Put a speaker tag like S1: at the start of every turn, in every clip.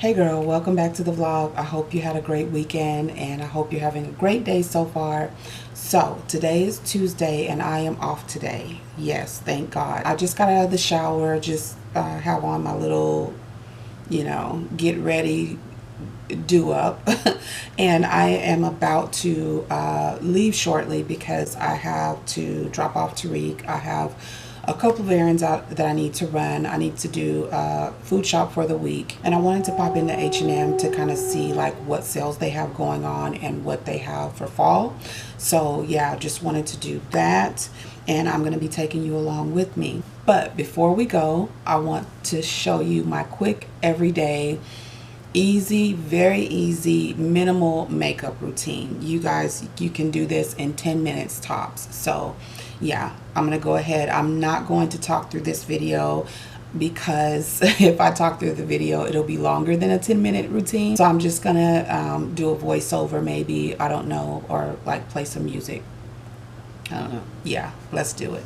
S1: Hey girl, welcome back to the vlog. I hope you had a great weekend and I hope you're having a great day so far. So today is Tuesday and I am off today. Yes, thank God. I just got out of the shower, just have on my little, get ready do up and I am about to leave shortly because I have to drop off Tariq. I have a couple of errands out that I need to run. I need to do food shop for the week, and I wanted to pop into H&M to kind of see like what sales they have going on and what they have for fall. So yeah, just wanted to do that, and I'm going to be taking you along with me. But before we go, I want to show you my quick everyday easy, very easy, minimal makeup routine. You guys, you can do this in 10 minutes tops. So yeah, I'm gonna go ahead. I'm not going to talk through this video because if I talk through the video, it'll be longer than a 10-minute routine. So I'm just gonna do a voiceover maybe, I don't know, or like play some music. I don't know. Yeah, let's do it.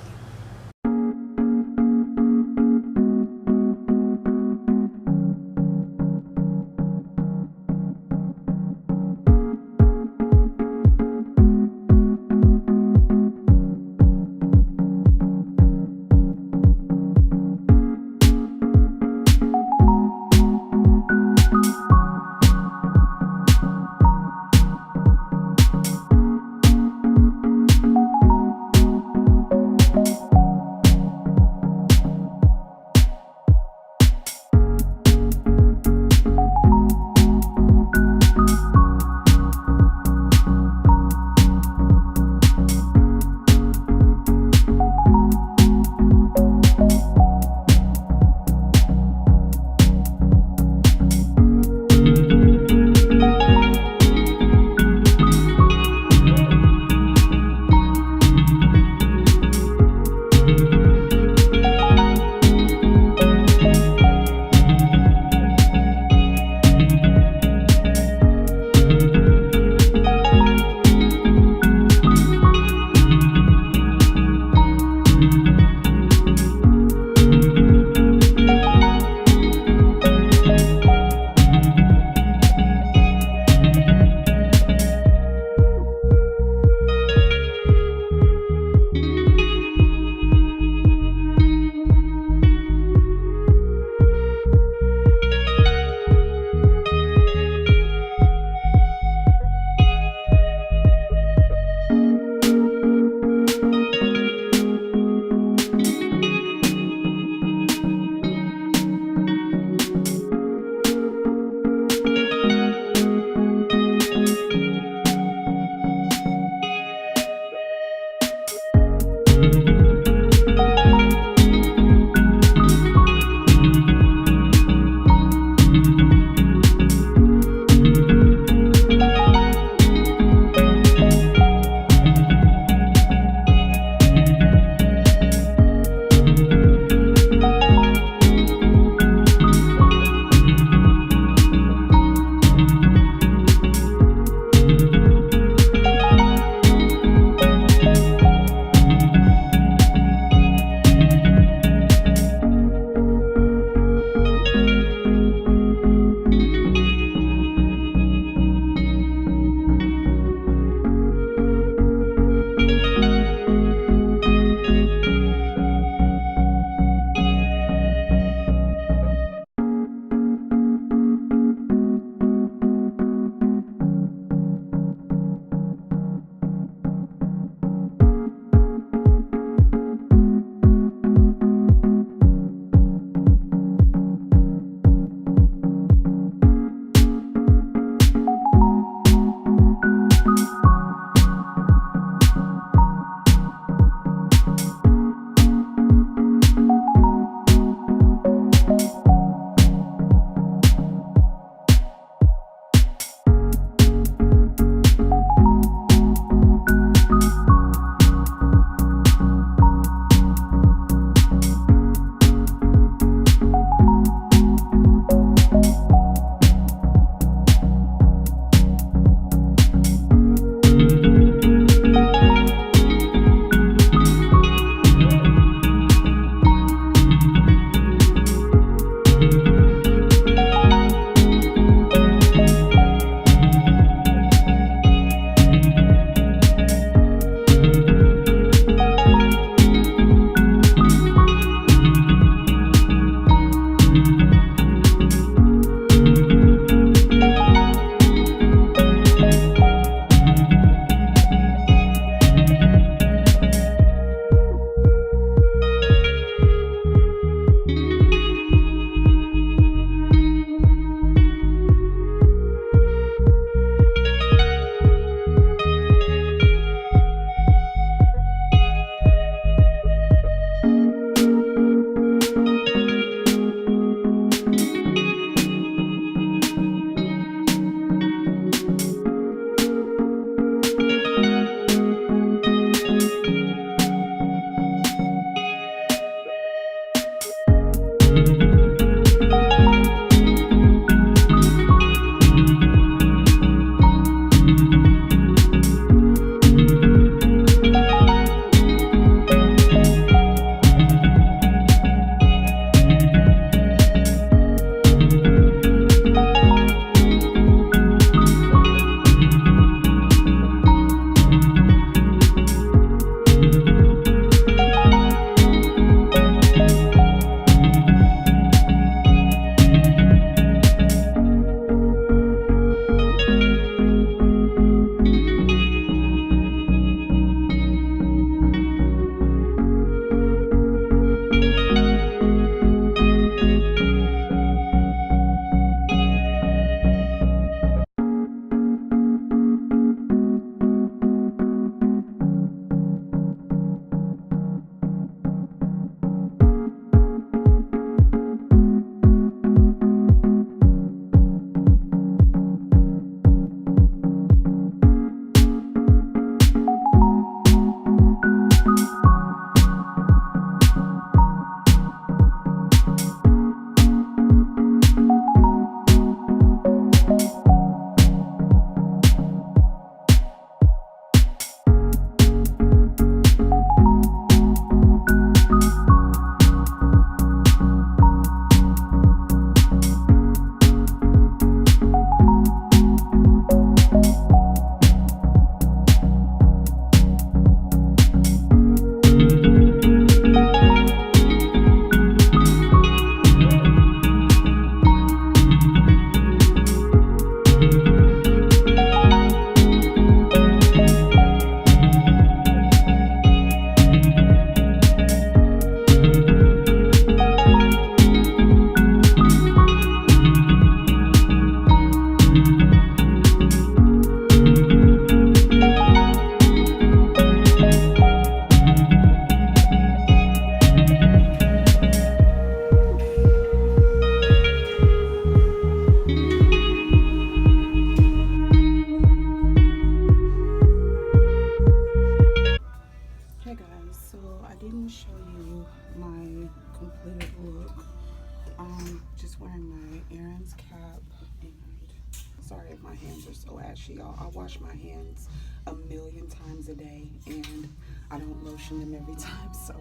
S1: Sorry if my hands are so ashy, y'all. I wash my hands a million times a day and I don't lotion them every time, so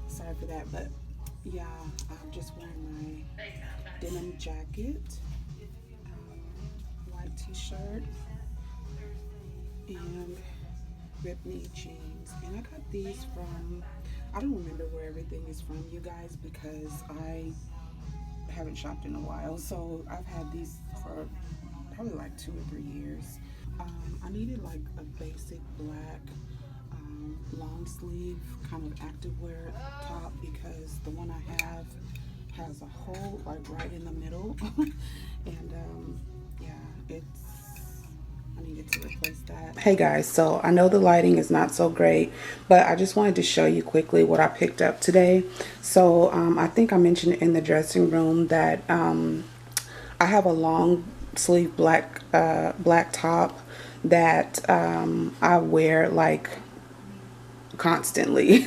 S1: sorry for that. But yeah, I'm just wearing my denim jacket, white t-shirt, and ripped knee jeans. And I got these from, I don't remember where everything is from, you guys, because I haven't shopped in a while. So I've had these for probably like 2 or 3 years. I needed like a basic black long sleeve kind of activewear top because the one I have has a hole like right in the middle. And yeah, I needed to replace that. Hey guys, so I know the lighting is not so great, but I just wanted to show you quickly what I picked up today. So I think I mentioned in the dressing room that I have a long sleeve black top that I wear like constantly.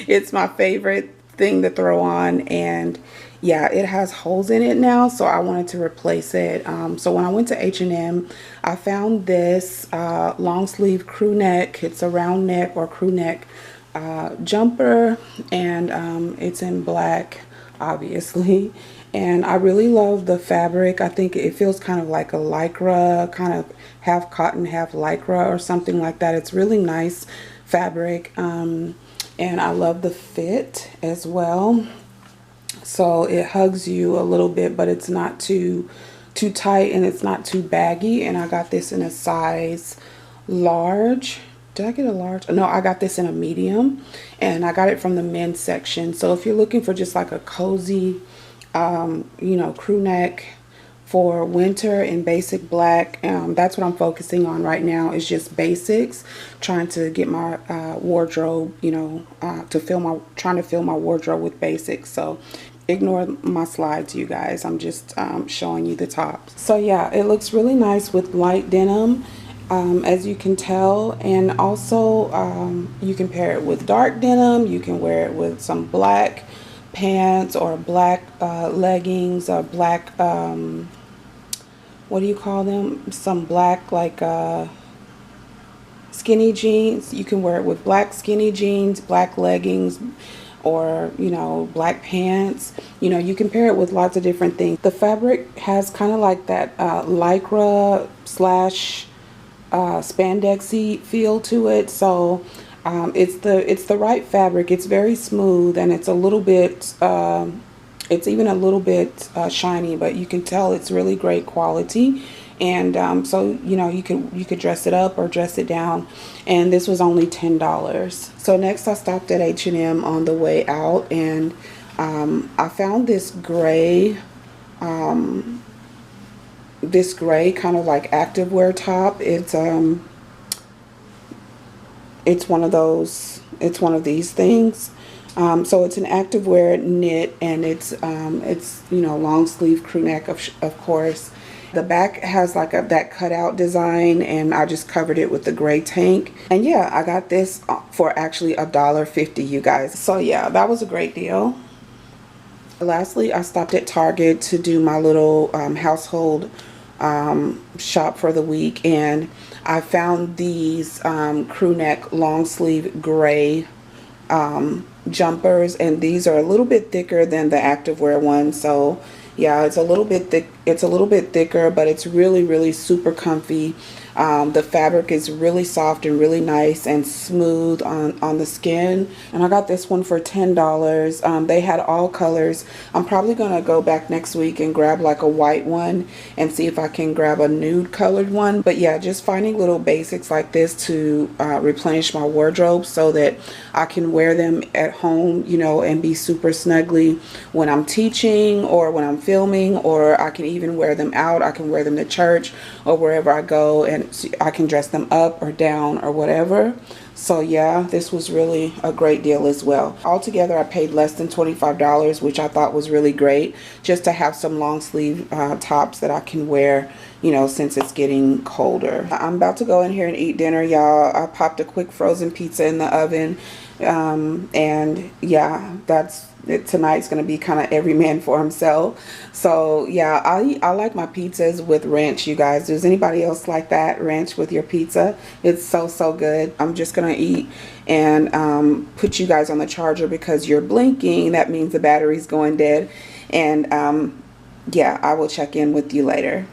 S1: It's my favorite thing to throw on, and yeah, it has holes in it now, so I wanted to replace it. So when I went to H&M, I found this long sleeve crew neck. It's a round neck or crew neck jumper, and it's in black, obviously. And I really love the fabric. I think it feels kind of like a lycra, kind of half cotton, half lycra or something like that. It's really nice fabric, and I love the fit as well. So it hugs you a little bit, but it's not too tight and it's not too baggy. And I got this in a size large. Did I get a large? No, I got this in a medium, and I got it from the men's section. So if you're looking for just like a cozy, you know, crew neck for winter in basic black, that's what I'm focusing on right now, is just basics, trying to get my wardrobe, you know, trying to fill my wardrobe with basics. So ignore my slides, you guys. I'm just showing you the tops. So yeah, it looks really nice with light denim, as you can tell, and also you can pair it with dark denim. You can wear it with some black pants or black leggings or black what do you call them, some black like skinny jeans. You can wear it with black skinny jeans, black leggings, or you know, black pants. You know, you can pair it with lots of different things. The fabric has kind of like that lycra slash spandexy feel to it, so it's the right fabric. It's very smooth, and it's a little bit it's even a little bit shiny, but you can tell it's really great quality. And so you know, you could dress it up or dress it down, and this was only $10. So next I stopped at H&M on the way out, and I found this gray kind of like activewear top. It's one of these things. So it's an activewear knit, and it's you know, long sleeve crew neck, of course. The back has like that cutout design, and I just covered it with the gray tank. And yeah, I got this for actually $1.50, you guys. So yeah, that was a great deal. Lastly, I stopped at Target to do my little household shop for the week, and I found these crew neck long sleeve gray jumpers, and these are a little bit thicker than the activewear one. So yeah, it's a little bit thicker, but it's really super comfy. The fabric is really soft and really nice and smooth on the skin. And I got this one for $10. They had all colors. I'm probably gonna go back next week and grab like a white one and see if I can grab a nude colored one. But yeah, just finding little basics like this to replenish my wardrobe so that I can wear them at home, you know, and be super snuggly when I'm teaching or when I'm filming, or I can even wear them out. I can wear them to church or wherever I go, and I can dress them up or down or whatever. So yeah, this was really a great deal as well. Altogether, I paid less than $25, which I thought was really great, just to have some long sleeve tops that I can wear, you know, since it's getting colder. I'm about to go in here and eat dinner, y'all. I popped a quick frozen pizza in the oven. And yeah, that's it. Tonight's gonna be kind of every man for himself. So yeah, I like my pizzas with ranch, you guys. Does anybody else like that, ranch with your pizza? It's so good. I'm just gonna eat and put you guys on the charger because you're blinking. That means the battery's going dead. And yeah, I will check in with you later.